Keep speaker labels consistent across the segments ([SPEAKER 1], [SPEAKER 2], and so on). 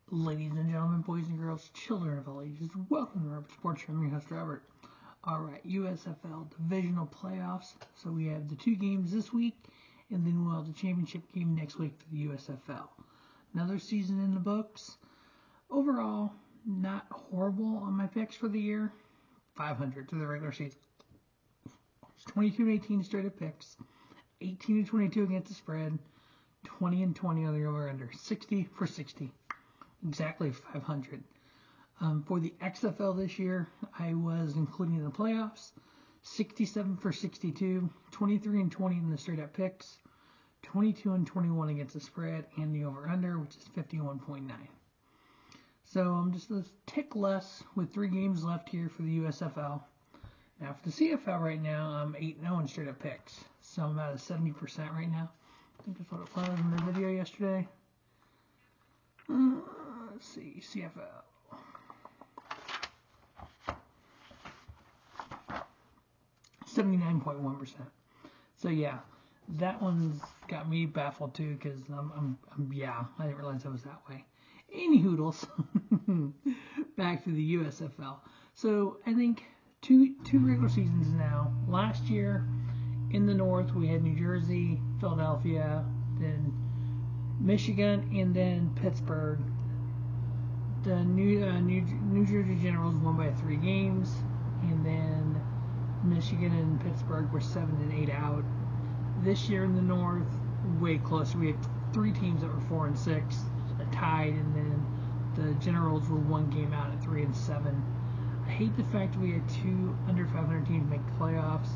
[SPEAKER 1] Ladies and gentlemen, boys and girls, children of all ages, welcome to Robert Sports. I'm your host, Robert. Alright, USFL Divisional Playoffs. So we have the two games this week, and then we'll have the championship game next week for the USFL. Another season in the books. Overall, not horrible on my picks for the year. 500 through the regular season. It's 22-18 straight up picks. 18-22 against the spread. 20-20 on the over-under. 60 for 60. Exactly 500. For the XFL this year, I was including the playoffs. 67 for 62, 23-20 in the straight up picks, 22-21 against the spread, and the over/under, which is 51.9. So I'm just a tick less with 3 games left here for the USFL. Now for the CFL right now, I'm 8-0 in straight up picks, so I'm about at 70% right now. I think that's what it was in the video yesterday. Let's see, CFL. $79.1%. So yeah, that one's got me baffled too, because I didn't realize it was that way. Any hoodles, back to the USFL. So I think two regular seasons now. Last year in the North we had New Jersey, Philadelphia, then Michigan, and then Pittsburgh. The New Jersey Generals won by 3 games, and then Michigan and Pittsburgh were 7 and 8 out. This year in the North, way closer. We had 3 teams that were 4 and 6, tied, and then the Generals were 1 game out at 3 and 7. I hate the fact that we had 2 under 500 teams make the playoffs.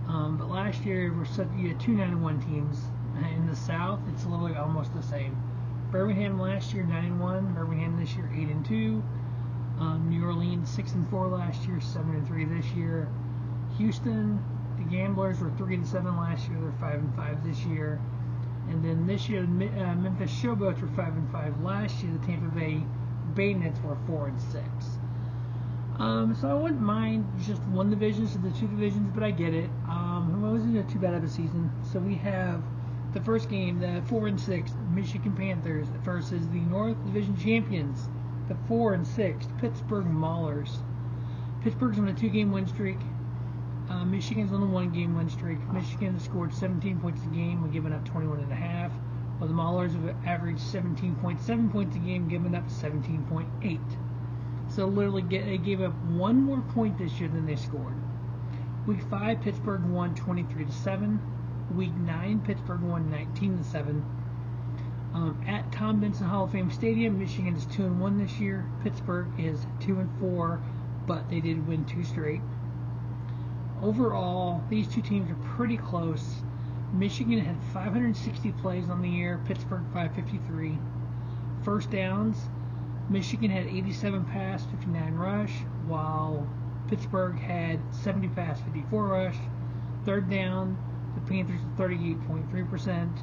[SPEAKER 1] But last year you had 2 9-1 teams. In the South, it's literally almost the same. Birmingham last year 9-1. Birmingham this year 8-2. New Orleans 6-4 last year, 7-3 this year. Houston, the Gamblers were 3-7 last year. They're 5-5 this year. And then this year, Memphis Showboats were 5-5 last year. The Tampa Bay Bayonets were 4-6. So I wouldn't mind just one division instead of the 2 divisions, but I get it. It wasn't too bad of a season. So we have the first game, the 4-6 Michigan Panthers versus the North Division champions, the 4-6 Pittsburgh Maulers. Pittsburgh's on a 2-game win streak. Michigan's on a 1-game win streak. Michigan scored 17 points a game, we're giving up 21.5. While the Maulers have averaged 17.7 points a game, giving up 17.8. So literally they gave up 1 more point this year than they scored. Week 5, Pittsburgh won 23-7. Week 9, Pittsburgh won 19-7. At Tom Benson Hall of Fame Stadium, Michigan is 2-1 this year. Pittsburgh is 2-4, but they did win 2 straight. Overall, these 2 teams are pretty close. Michigan had 560 plays on the year. Pittsburgh 553. First downs, Michigan had 87 pass, 59 rush, while Pittsburgh had 70 pass, 54 rush. Third down, the Panthers are 38.3%,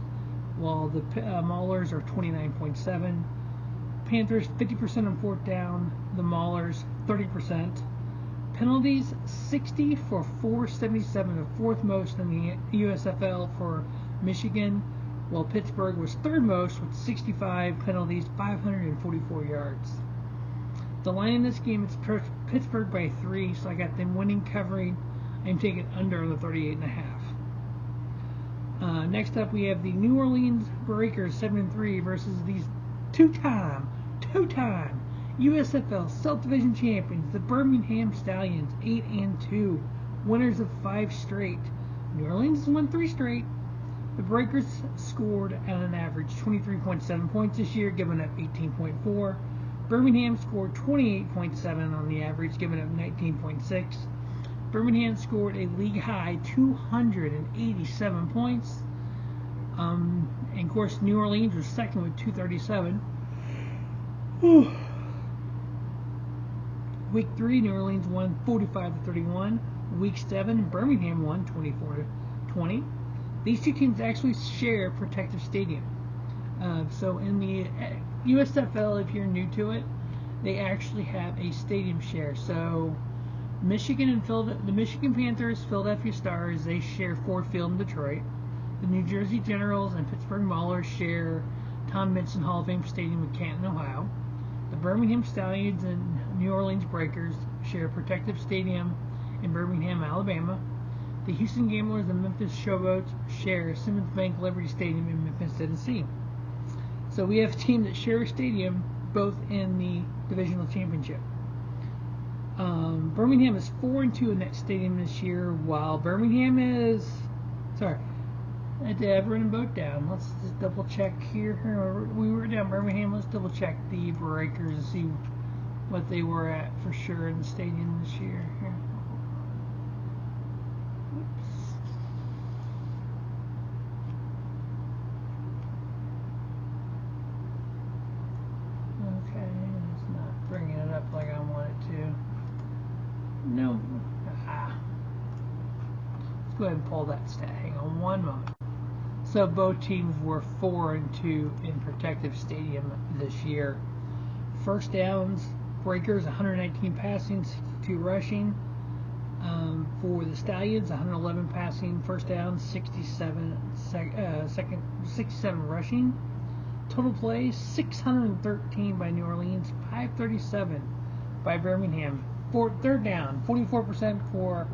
[SPEAKER 1] while the Maulers are 29.7%. Panthers 50% on 4th down, the Maulers 30%. Penalties 60 for 477, the 4th most in the USFL for Michigan, while Pittsburgh was 3rd most with 65 penalties, 544 yards. The line in this game is Pittsburgh by 3, so I got them winning, covering. I'm taking under on the 38.5. Next up, we have the New Orleans Breakers 7-3 versus these two-time USFL South Division champions, the Birmingham Stallions, 8-2, winners of 5 straight. New Orleans has won 3 straight. The Breakers scored at an average 23.7 points this year, giving up 18.4. Birmingham scored 28.7 on the average, giving up 19.6. Birmingham scored a league-high 287 points. And of course, New Orleans was second with 237. Week 3, New Orleans won 45-31. Week 7, Birmingham won 24-20. These 2 teams actually share protective stadium. So in the USFL, if you're new to it, they actually have a stadium share. So Michigan and the Michigan Panthers, Philadelphia Stars, they share Ford Field in Detroit. The New Jersey Generals and Pittsburgh Maulers share Tom Benson Hall of Fame Stadium in Canton, Ohio. The Birmingham Stallions and New Orleans Breakers share Protective Stadium in Birmingham, Alabama. The Houston Gamblers and Memphis Showboats share Simmons Bank Liberty Stadium in Memphis, Tennessee. So we have a team that share a stadium both in the Divisional Championship. Birmingham is 4-2 in that stadium this year, while Birmingham is... Sorry, I had to run both down. Let's just double check here. We were down Birmingham. Let's double check the Breakers and see what they were at for sure in the stadium this year. Here. Okay, it's not bringing it up like I want it to. No. Let's go ahead and pull that stat. Hang on one moment. So both teams were 4-2 in Protective Stadium this year. First downs, Breakers 119 passing, 62 rushing. For the Stallions, 111 passing, first down, 67 rushing. Total plays, 613 by New Orleans, 537 by Birmingham. Third down, 44% for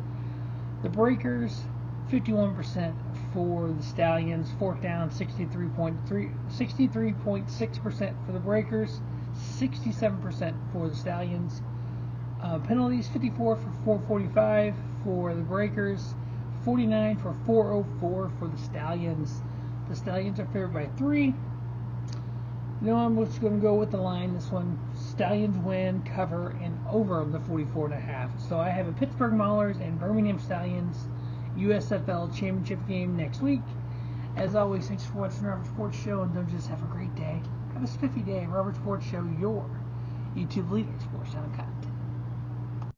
[SPEAKER 1] the Breakers, 51% for the Stallions. Fourth down, 63.6% for the Breakers, 67% for the Stallions. Penalties, 54 for 445 for the Breakers, 49 for 404 for the Stallions. The Stallions are favored by 3. I'm just going to go with the line. This one, Stallions win, cover, and over the 44.5. So I have a Pittsburgh Maulers and Birmingham Stallions USFL Championship game next week. As always, thanks for watching Robert Sports Show, and don't just have a great day. Have a spiffy day. Robert Sports Show, your YouTube leader, sports.com.